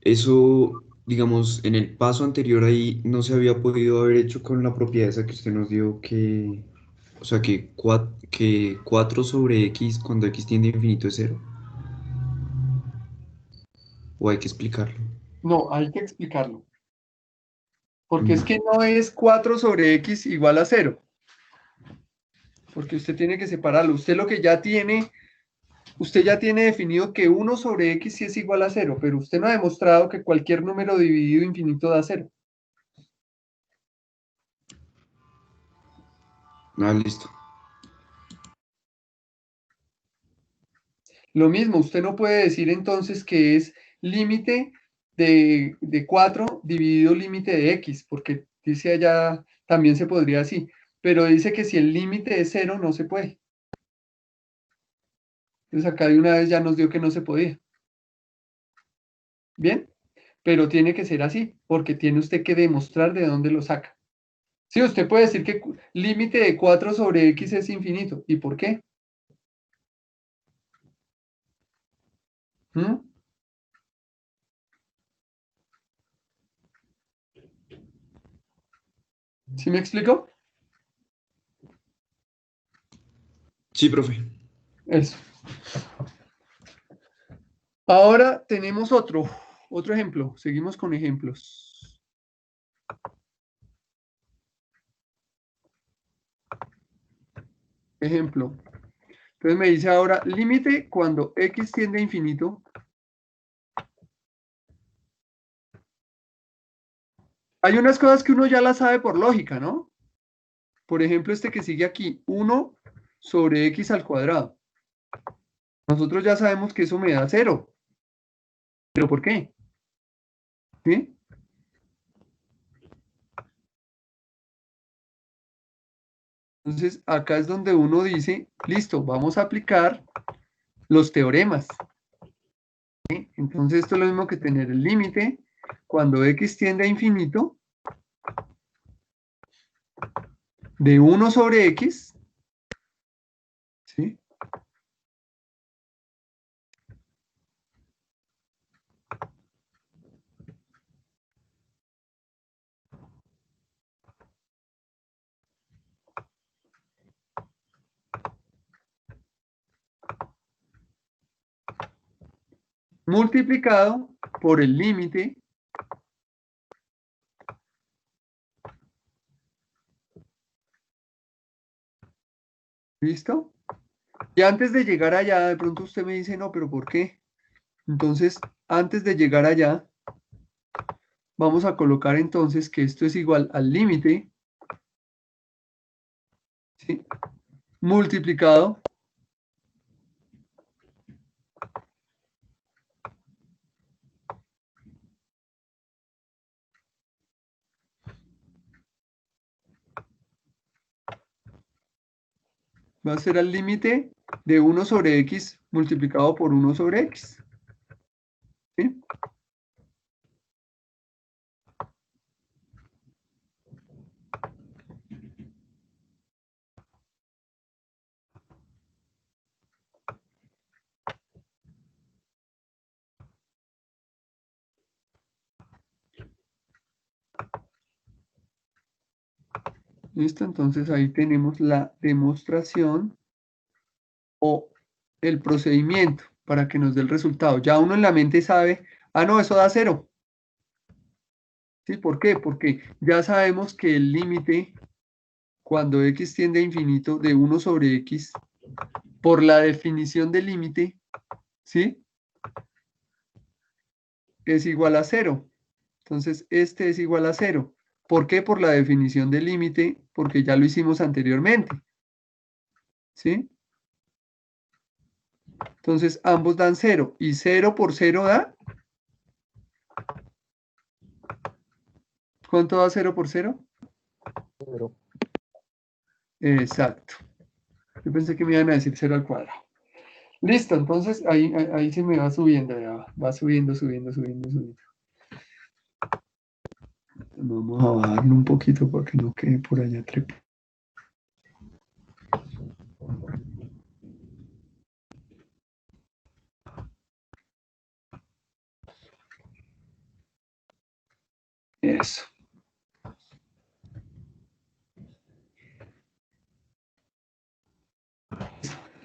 Speaker 2: eso, digamos, en el paso anterior ahí no se había podido haber hecho con la propiedad esa que usted nos dio que, o sea, que 4 sobre x cuando x tiende a infinito es 0, o hay que explicarlo.
Speaker 1: No, hay que explicarlo. Porque es
Speaker 2: Mm.
Speaker 1: que no es 4 sobre x igual a 0. Porque usted tiene que separarlo. Usted ya tiene definido que 1 sobre x sí es igual a 0, pero usted no ha demostrado que cualquier número dividido infinito da 0.
Speaker 2: Ah, listo.
Speaker 1: Lo mismo, usted no puede decir entonces que es límite de 4 dividido límite de x, porque dice allá, también se podría así, pero dice que si el límite es 0, no se puede. Entonces acá de una vez ya nos dio que no se podía. ¿Bien? Pero tiene que ser así, porque tiene usted que demostrar de dónde lo saca. Sí, usted puede decir que límite de 4 sobre x es infinito. ¿Y por qué? ¿Mm? ¿Sí me explico?
Speaker 2: Sí, profe.
Speaker 1: Eso. Ahora tenemos otro ejemplo. Seguimos con ejemplos. Ejemplo. Entonces me dice ahora, límite cuando x tiende a infinito. Hay unas cosas que uno ya las sabe por lógica, ¿no? Por ejemplo, este que sigue aquí, 1 sobre x al cuadrado. Nosotros ya sabemos que eso me da 0. ¿Pero por qué? ¿Sí? Entonces, acá es donde uno dice, listo, vamos a aplicar los teoremas. ¿Sí? Entonces, esto es lo mismo que tener el límite cuando x tiende a infinito de 1 sobre x, ¿sí? Multiplicado por el límite, ¿listo? Y antes de llegar allá, de pronto usted me dice, no, pero ¿por qué? Entonces, antes de llegar allá, vamos a colocar entonces que esto es igual al límite, ¿sí? Multiplicado va a ser al límite de 1 sobre x multiplicado por 1 sobre x, ¿sí? ¿Listo? Entonces ahí tenemos la demostración o el procedimiento para que nos dé el resultado. Ya uno en la mente sabe, ah, no, eso da 0. ¿Sí? ¿Por qué? Porque ya sabemos que el límite cuando x tiende a infinito de 1 sobre x, por la definición del límite, ¿sí? Es igual a 0. Entonces, este es igual a 0. ¿Por qué? Por la definición del límite, porque ya lo hicimos anteriormente, ¿sí? Entonces, ambos dan 0. ¿Y 0 por 0 da? ¿Cuánto da 0 por 0?
Speaker 3: Pero
Speaker 1: Exacto. Yo pensé que me iban a decir 0 al cuadrado. Listo, entonces ahí se me va subiendo, ya va subiendo, subiendo, subiendo, subiendo. Vamos a bajarlo un poquito para que no quede por allá trepa. Eso.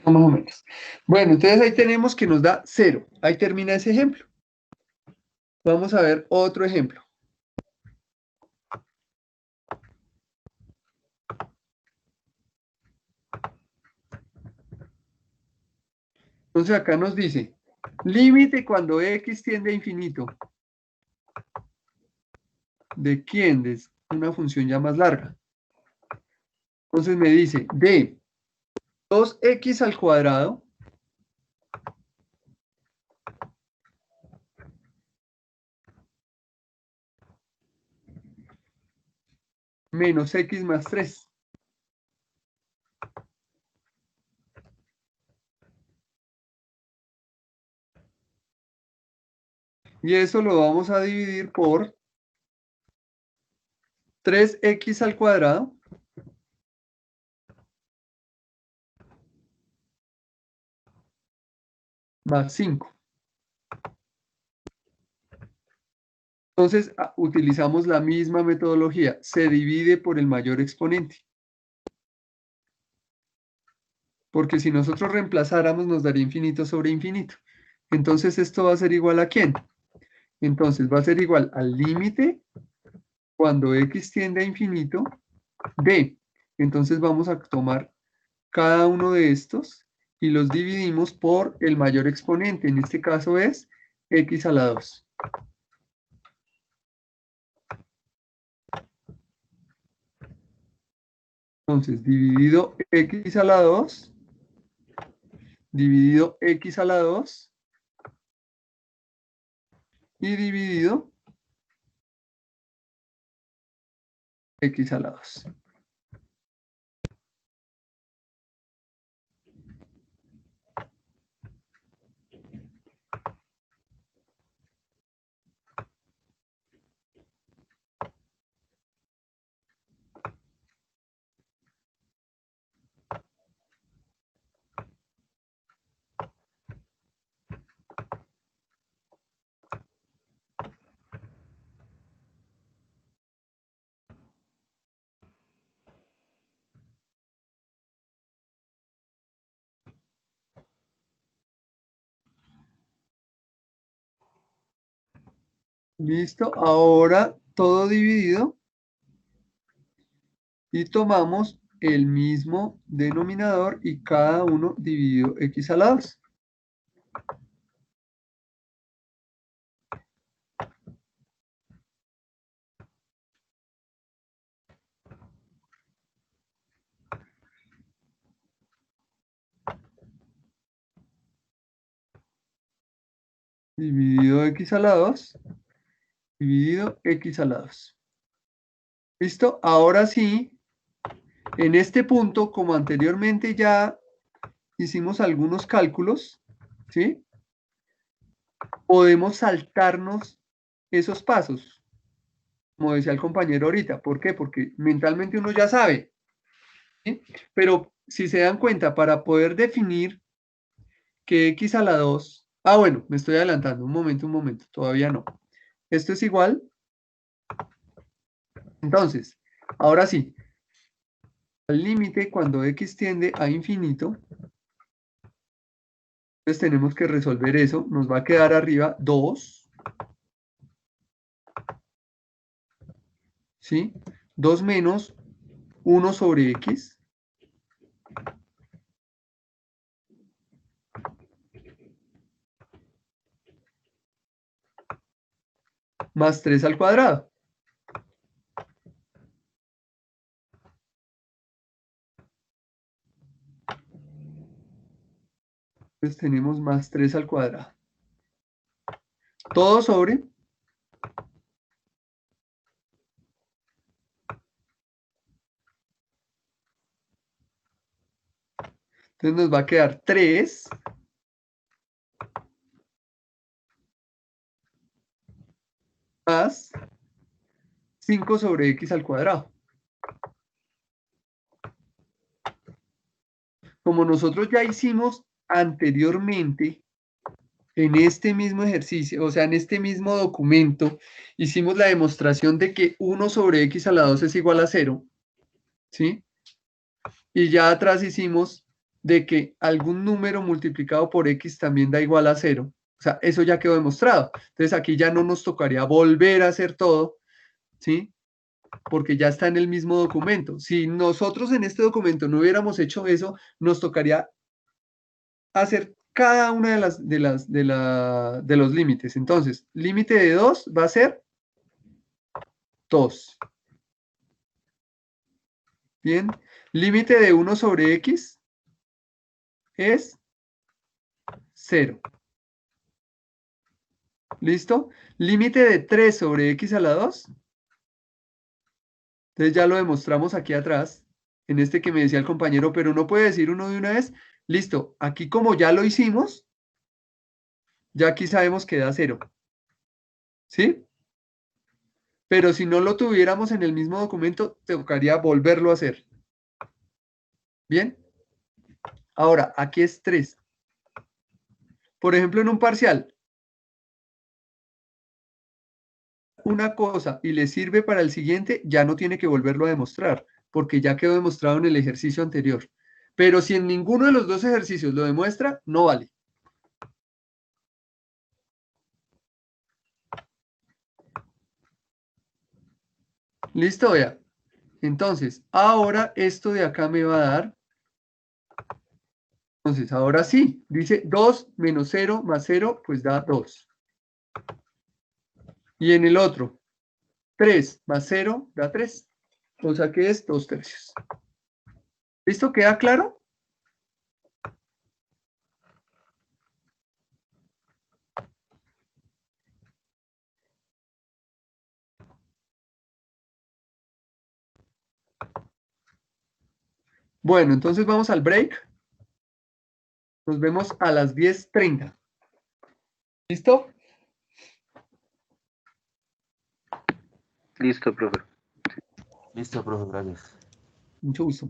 Speaker 1: Más o menos. Bueno, entonces ahí tenemos que nos da 0. Ahí termina ese ejemplo. Vamos a ver otro ejemplo. Entonces acá nos dice, límite cuando x tiende a infinito. ¿De quién? De una función ya más larga. Entonces me dice de 2x al cuadrado menos x más 3. Y eso lo vamos a dividir por 3x al cuadrado más 5. Entonces, utilizamos la misma metodología. Se divide por el mayor exponente. Porque si nosotros reemplazáramos, nos daría infinito sobre infinito. Entonces, ¿esto va a ser igual a quién? Entonces, va a ser igual al límite cuando x tiende a infinito de. Entonces, vamos a tomar cada uno de estos y los dividimos por el mayor exponente. En este caso es x a la 2. Entonces, dividido x a la 2, dividido x a la 2 y dividido x a la 2. Listo, ahora todo dividido y tomamos el mismo denominador y cada uno dividido x a la 2. Dividido x a la 2, dividido x a la 2. Listo, ahora sí, en este punto, como anteriormente ya hicimos algunos cálculos, ¿sí? Podemos saltarnos esos pasos, como decía el compañero ahorita. ¿Por qué? Porque mentalmente uno ya sabe, ¿sí? Pero si se dan cuenta, para poder definir que x a la 2, bueno, me estoy adelantando, un momento, todavía no. Esto es igual, entonces, ahora sí, al límite cuando x tiende a infinito, entonces tenemos que resolver eso, nos va a quedar arriba 2, ¿sí? 2 menos 1 sobre x, más 3 al cuadrado. Entonces tenemos más 3 al cuadrado. Todo sobre. Entonces nos va a quedar 3 más 5 sobre x al cuadrado. Como nosotros ya hicimos anteriormente en este mismo ejercicio, o sea, en este mismo documento, hicimos la demostración de que 1 sobre x a la 2 es igual a 0, ¿sí? Y ya atrás hicimos de que algún número multiplicado por x también da igual a 0. O sea, eso ya quedó demostrado. Entonces aquí ya no nos tocaría volver a hacer todo, ¿sí? Porque ya está en el mismo documento. Si nosotros en este documento no hubiéramos hecho eso, nos tocaría hacer cada una de los límites. Entonces, límite de 2 va a ser 2. Bien. Límite de 1 sobre x es 0. ¿Listo? Límite de 3 sobre x a la 2. Entonces ya lo demostramos aquí atrás, en este que me decía el compañero, pero no puede decir uno de una vez. Listo, aquí como ya lo hicimos, ya aquí sabemos que da 0. ¿Sí? Pero si no lo tuviéramos en el mismo documento, tocaría volverlo a hacer. ¿Bien? Ahora, aquí es 3. Por ejemplo, en un parcial, una cosa y le sirve para el siguiente, ya no tiene que volverlo a demostrar, porque ya quedó demostrado en el ejercicio anterior. Pero si en ninguno de los dos ejercicios lo demuestra, no vale. ¿Listo? Vea. Entonces, ahora esto de acá me va a dar. Entonces, ahora sí, dice 2 menos 0 más 0, pues da 2. Y en el otro, 3 más 0 da 3. O sea que es 2/3. ¿Listo? ¿Queda claro? Bueno, entonces vamos al break. Nos vemos a las 10:30. ¿Listo?
Speaker 3: Listo, profe.
Speaker 4: Listo, profe, gracias.
Speaker 1: Mucho gusto.